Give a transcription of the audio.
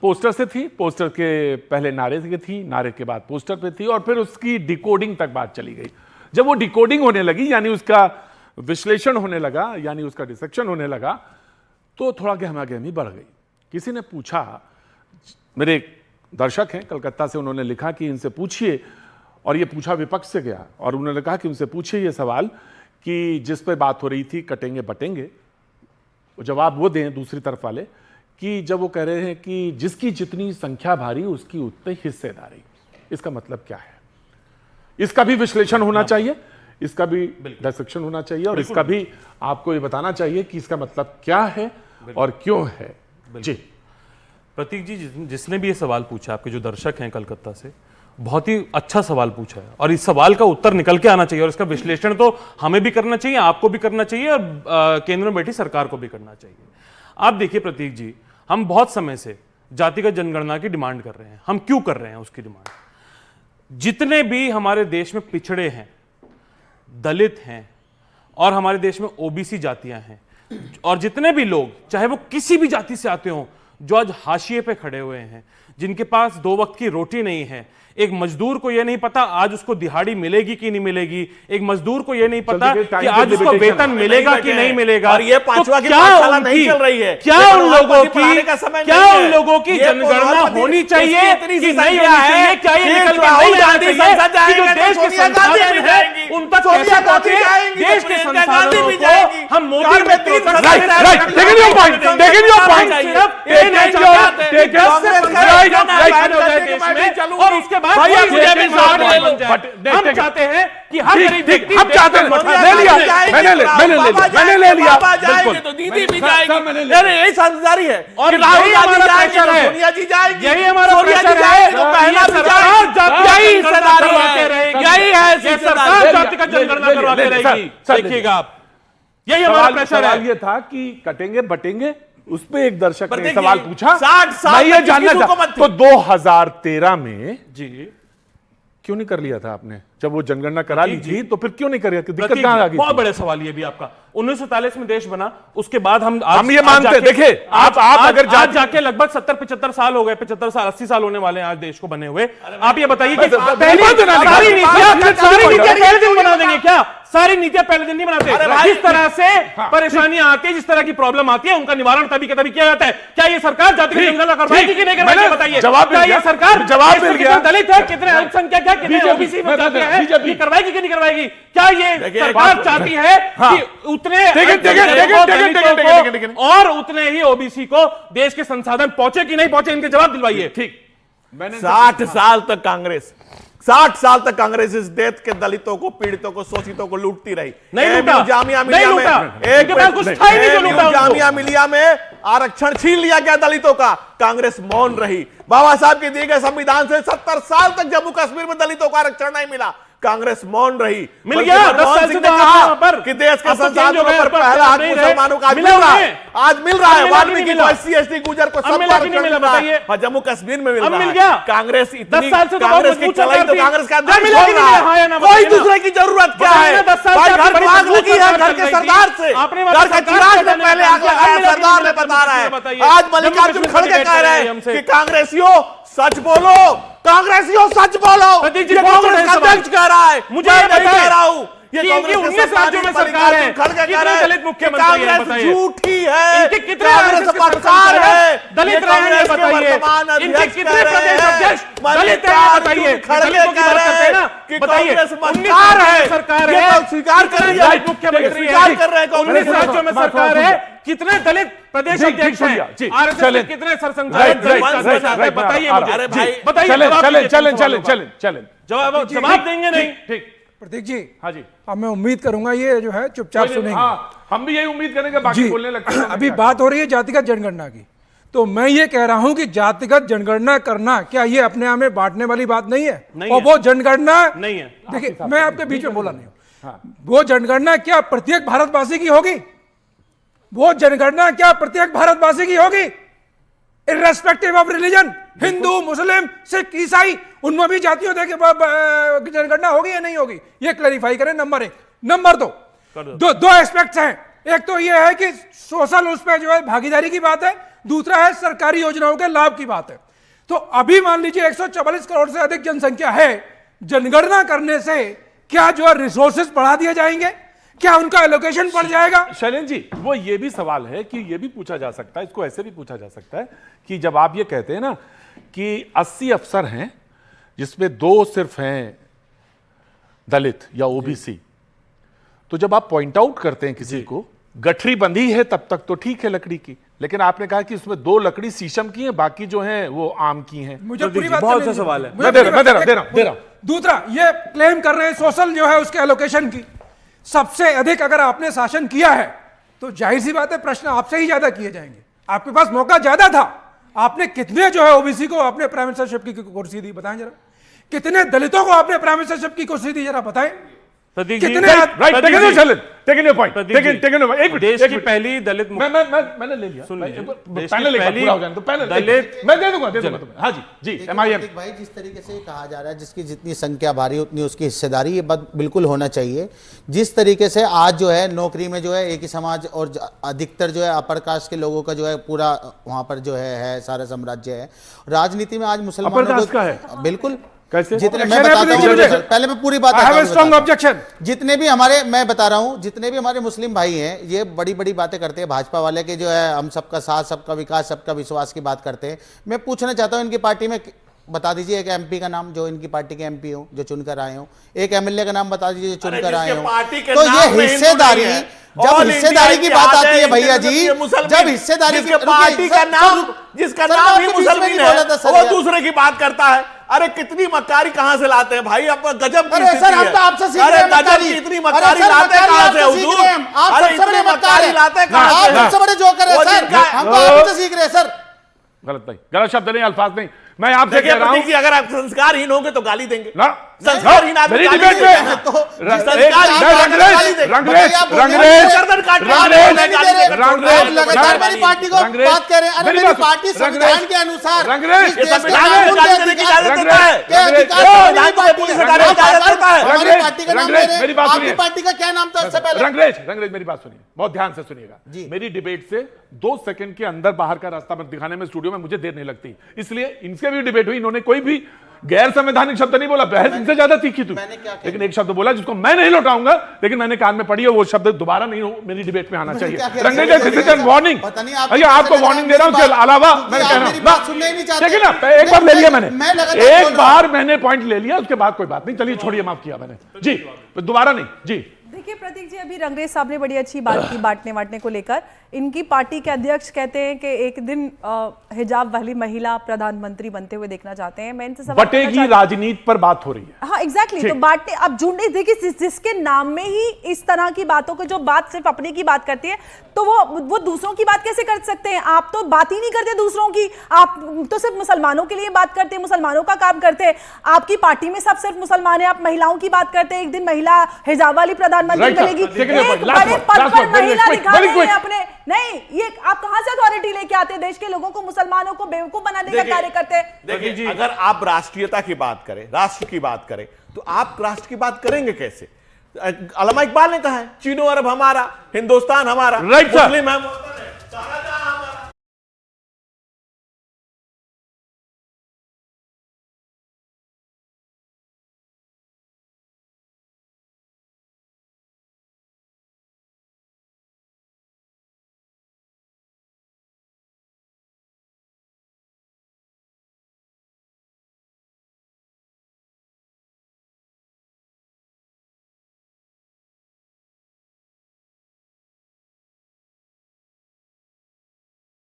Poster से थी, poster के पहले नारे से थी, नारे के बाद पोस्टर पे थी, और फिर उसकी डिकोडिंग तक बात चली गई। जब वो डिकोडिंग होने लगी, यानी उसका विश्लेषण होने लगा, यानी उसका डिसेक्शन होने लगा, तो थोड़ा गहमागहमी बढ़ गई। किसी ने पूछा, मेरे एक दर्शक हैं कलकत्ता से, उन्होंने लिखा कि इनसे पूछिए, और ये पूछा विपक्ष से गया, और उन्होंने कहा कि उनसे पूछिए ये सवाल कि जिस पे बात हो रही थी कटेंगे बटेंगे, जवाब वो दें दूसरी तरफ वाले कि जब वो कह रहे हैं कि जिसकी जितनी संख्या भारी उसकी उतनी हिस्सेदारी, इसका मतलब क्या है? इसका भी विश्लेषण होना चाहिए, इसका भी डिसेक्शन होना चाहिए, और इसका भी आपको ये बताना चाहिए कि इसका मतलब क्या है और क्यों है। जी प्रतीक जी, जिसने भी ये सवाल पूछा, आपके जो दर्शक हैं कलकत्ता से, बहुत ही अच्छा सवाल पूछा है, और इस सवाल का उत्तर निकल के आना चाहिए, और इसका विश्लेषण तो हमें भी करना चाहिए, आपको भी करना चाहिए, और केंद्र में बैठी सरकार को भी करना चाहिए। आप देखिए प्रतीक जी, हम बहुत समय से जातिगत जनगणना की डिमांड कर रहे हैं। हम क्यों कर रहे हैं उसकी डिमांड? जितने भी हमारे देश में पिछड़े हैं, दलित हैं, और हमारे देश में ओबीसी जातियां हैं, और जितने भी लोग, चाहे वो किसी भी जाति से आते हों, जो आज हाशिए पे खड़े हुए हैं, जिनके पास 2 वक्त की रोटी नहीं है, एक मजदूर को यह नहीं पता आज उसको दिहाड़ी मिलेगी कि नहीं मिलेगी, एक मजदूर को यह नहीं पता कि आज उसको वेतन मिलेगा कि नहीं मिलेगा, और ये पांचवा की क्या पाठशाला नहीं चल रही है, क्या उन लोगों की जनगणना होनी चाहिए कि नहीं होनी चाहिए? क्या ये निकल के नहीं आना चाहिए कि जो देश के संसाधन हैं उन तक कैसे पहुंचे? देश के संसाधनों को हम मोदी में और उसके बाद हम चाहते हैं कि हर गरीब व्यक्ति, हम चाहते हैं, ले लिया, मैंने ले लिया, तो दीदी भी जाएगी। अरे यही समझदारी है, और यही हमारा प्रेशर है, सोनिया जी जाएगी, यही हमारा प्रेशर है, तो पहला सरकार यही हिस्सेदारी रहेगी, यही है सरकार जातिगत जनगणना करवाते रहेगी। देखिएगा आप, यही हमारा प्रेशर है। ये था कि कटेंगे बटेंगे, उस पे एक दर्शक ने देखिए, सवाल पूछा, 60 साल मैं ये तक जानना किसी हुकूमत चाहता, तो 2013 में जी क्यों नहीं कर लिया था आपने? जब वो जनगणना करा ली थी तो फिर क्यों नहीं कर लिया? दिक्कत कहां आ गई? बहुत बड़ा सवाल ये भी आपका। 1947 में देश बना, उसके बाद हम ये मानते हैं। देखिए आप अगर आज जाके लगभग 70-75 साल हो गए, 75 साल 80 साल होने वाले हैं आज देश को बने हुए। आप ये बताइए कि सारी नीतियां पहले दिन बना देंगे क्या? सारी नीतियां पहले दिन नहीं बनाते। जिस तरह से परेशानियां आती है, जिस तरह की प्रॉब्लम आती है, उनका निवारण तभी के तभी किया जाता है। क्या ये सरकार जातिगत जनगणना करवाएगी कि नहीं करवाएगी? बताइए। क्या ये सरकार जवाब मिल गया, दलित है, कितने अल्पसंख्यक है, कितने ओबीसी में जाते हैं, ये करवाएगी कि नहीं करवाएगी? क्या ये सरकार चाहती है कि उतने और उतने ही ओबीसी को देश के संसाधन पहुंचे कि नहीं पहुंचे? इनके जवाब दिलवाइए। ठीक, 60 साल तक कांग्रेस 60 साल तक कांग्रेस इस देश के दलितों को, पीड़ितों को, शोषितों को लूटती रही। नहीं लूटा, जामिया नहीं लूटा, एक जामिया मिलिया में आरक्षण छीन लिया गया दलितों का, कांग्रेस मौन रही। बाबा साहब के दिए गए संविधान से 70 साल तक जम्मू कश्मीर में दलितों का आरक्षण नहीं मिला, कांग्रेस मौन रही। मिल गया 10 साल से कहा कि देश के संसाधनों पर पहला हक मुसलमानों का मिल रहा है, आज मिल रहा है। वाल्मीकि को, SC ST गुजर को सब आरक्षण मिल रहा है, और जम्मू कश्मीर में मिल रहा है। कांग्रेस इतनी कांग्रेस की चलाई तो कांग्रेस का अध्यक्ष बोल रहा है, कोई दूसरे की जरूरत क्या है? भाई घर को आग लगी है, घर के सरदार से, घर के चिराग से पहले आग लगाया सरदार ने, बता रहा है। आज मल्लिकार्जुन खड़गे कह रहे हैं कि कांग्रेसियों सच बोलो, कांग्रेसियों सच बोलो। ये कांग्रेस का अध्यक्ष कह रहा है, मुझे नहीं कह रहा हूं। ये कांग्रेस 19 राज्यों में सरकार है, कितने दलित मुख्यमंत्री हैं बताइए? झूठी है, इनके कितने कांग्रेस पत्रकार है, दलित रहे हैं बताइए? इनके कितने प्रदेश अध्यक्ष दलित हैं बताइए? खड़गे कह रहे हैं कि कांग्रेस मंकार है, सरकार है, स्वीकार कर रही है, मुख्यमंत्री स्वीकार कर रहे हैं। 19 राज्यों में सरकार है, कितने दलित प्रदेश अध्यक्ष हैं? आरएसएस कितने सरसंघचालक बताइए मुझे, बताइए। जवाब देंगे नहीं? ठीक प्रतीक जी, हाँ जी, अब मैं उम्मीद करूंगा ये जो है चुपचाप सुनेंगे। हाँ, हम भी यही उम्मीद करेंगे, बाकी बोलने लगते हैं। अभी बात हो रही है जातिगत जनगणना की, तो मैं ये कह रहा हूं कि जातिगत जनगणना करना क्या ये अपने आप में बांटने वाली बात नहीं है? नहीं और है। वो जनगणना नहीं है। देखिए, मैं आपके बीच में बोला नहीं हूं। वो जनगणना क्या प्रत्येक भारतवासी की होगी? वो जनगणना क्या प्रत्येक भारतवासी की होगी, इर्रेस्पेक्टिव ऑफ रिलीजन? हिंदू, मुस्लिम, सिख, ईसाई, उनमें भी जातियों देखे जनगणना होगी या नहीं होगी? ये क्लैरिफाई करें। नंबर 1। नंबर 2, दो एस्पेक्ट्स हैं। एक तो ये है कि सोशल उस पर जो है भागीदारी की बात है, दूसरा है सरकारी योजनाओं के लाभ की बात है। तो अभी मान लीजिए 144 करोड़ से अधिक जनसंख्या है, जनगणना करने से क्या जो है रिसोर्सेज बढ़ा दिए जाएंगे, क्या उनका एलोकेशन बढ़ जाएगा? शैलेंद्र जी, वो ये भी सवाल है कि ये भी पूछा जा सकता है, इसको ऐसे भी पूछा जा सकता है कि जब आप ये कहते हैं ना कि 80 अफसर हैं जिसमें 2 सिर्फ हैं दलित या ओबीसी, तो जब आप पॉइंट आउट करते हैं किसी को, गठरी बंधी है तब तक तो ठीक है लकड़ी की, लेकिन आपने कहा कि उसमें 2 लकड़ी शीशम की हैं, बाकी जो हैं वो आम की हैं। मुझे पूरी बात बहुत करने अच्छा सवाल है। दीजिए। मैं दे रहा हूं। दूसरा, ये क्लेम कर रहे हैं सोशल जो है उसके एलोकेशन की, सबसे अधिक अगर आपने शासन किया है तो जाहिर सी बात है प्रश्न आपसे ही ज्यादा किए जाएंगे, आपके पास मौका ज्यादा था। आपने कितने जो है ओबीसी को आपने प्राइम मिनिस्टरशिप की कुर्सी दी, बताएं जरा। कितने दलितों को आपने प्राइम मिनिस्टरशिप की कुर्सी दी, जरा बताएं। कितने देश की पहली दलित मैंने ले लिया, दलित मैं दे दूंगा तुम्हें। हाँ जी MIM भाई, जिस तरीके से कहा जा रहा है जिसकी जितनी संख्या भारी उतनी उसकी हिस्सेदारी, ये बात बिल्कुल होना चाहिए। जिस तरीके से आज जो है नौकरी में जो है एक ही समाज और अधिकतर जो है अपर कास्ट के लोगों का जो है पूरा वहां पर जो है सारा साम्राज्य है। राजनीति में आज मुसलमानों को बिल्कुल कैसे, जितने मैं बताता हूं, पहले मैं पूरी बात ऑब्जेक्शन, जितने भी हमारे, मैं बता रहा हूं, जितने भी हमारे मुस्लिम भाई हैं ये बड़ी बड़ी बातें करते हैं भाजपा वाले के, जो है हम सबका साथ, सबका विकास, सबका विश्वास की बात करते हैं। मैं पूछना चाहता हूं इनकी पार्टी में बता दीजिए एक एमपी का नाम जो इनकी पार्टी के एमपी हो, जो चुनकर आए हो, एक एमएलए का नाम बता दीजिए जो चुनकर आए हो। तो ये हिस्सेदारी, जब हिस्सेदारी की बात आती है भैया जी, जब हिस्सेदारी की पार्टी का नाम, जिसका नाम ही मुसलमान है, वो दूसरे की बात करता है। अरे कितनी मक्कारी कहां से लाते हैं भाई, आप गजब की सर, हम तो आपसे सीख रहे हैं मक्कारी। इतनी मक्कारी लाते हैं कहां से हुजूर? आप सबसे मक्कारी लाते हैं कहां से? आप सबसे बड़े जोकर हैं सर, हम तो आपसे सीख रहे हैं सर। गलत नहीं, गलत शब्द नहीं, अल्फाज नहीं, मैं आपसे कह रहा हूं कि अगर आप संस्कारहीन होंगे तो गाली देंगे ना। संस्कारहीन आदमी मेरी गाली डिबेट देंगे। में तो लगातार मेरी पार्टी को बात कर रहे हैं। अरे मेरी पार्टी संविधान के अनुसार हमारी पार्टी का नाम ले रहे हैं, आपकी पार्टी का क्या नाम था उससे पहले? रंगरेज मेरी बात सुनिए, बहुत ध्यान से सुनिएगा। मेरी डिबेट से 2 सेकंड के अंदर बाहर का रास्ता दिखाने में स्टूडियो में मुझे देर नहीं लगती, इसलिए इनसे भी डिबेट हुई, इन्होंने कोई भी गैर संवैधानिक शब्द नहीं बोला, बहस इनसे ज्यादा तीखी थी, लेकिन एक शब्द बोला जिसको मैं नहीं लौटाऊंगा, लेकिन मैंने कान में पढ़ी है, वो शब्द दोबारा नहीं मेरी डिबेट में आना चाहिए। रंगरेज वार्निंग, भैया आपको वार्निंग दे रहा हूं, उसके अलावा मैं कह रहा हूं, ठीक है ना, एक बार ले लिया मैंने, एक बार मैंने पॉइंट ले लिया, उसके बाद कोई बात नहीं, चलिए छोड़िए, माफ किया मैंने जी, दोबारा नहीं जी। देखिए प्रतीक जी, अभी रंगरेज साहब ने बड़ी अच्छी बात की बांटने वाटने को लेकर। इनकी पार्टी के अध्यक्ष कहते हैं कि एक दिन हिजाब वाली महिला प्रधानमंत्री बनते हुए देखना चाहते हैं। मैं इनसे सवाल बटेगी राजनीति पर बात हो रही है। हाँ एग्जैक्टली, तो बांटने अब झुंडे देखिए, जिसके नाम में ही इस तरह की बातों को, जो बात सिर्फ अपने की बात करती है, तो वो दूसरों की बात कैसे कर सकते हैं? आप तो बात ही नहीं करते दूसरों की, आप तो सिर्फ मुसलमानों के लिए बात करते हैं, मुसलमानों का काम करते हैं। आपकी पार्टी में सब सिर्फ मुसलमान है, आप महिलाओं की बात करते हैं। एक दिन महिला हिजाब वाली प्रधानमंत्री बनेगी, एक बड़े पद पर महिला दिखा रहे हैं अपने, नहीं ये आप कहां से अथॉरिटी लेके आते हैं? देश के लोगों को, मुसलमानों को बेवकूफ बनाने का कार्य करते हैं। देखिए, अगर आप राष्ट्रीयता की बात करें, राष्ट्र की बात करें, तो आप राष्ट्र की बात करेंगे कैसे? अल्लामा इकबाल ने कहा है, चीनो अरब हमारा, हिंदुस्तान हमारा, मुस्लिम हम।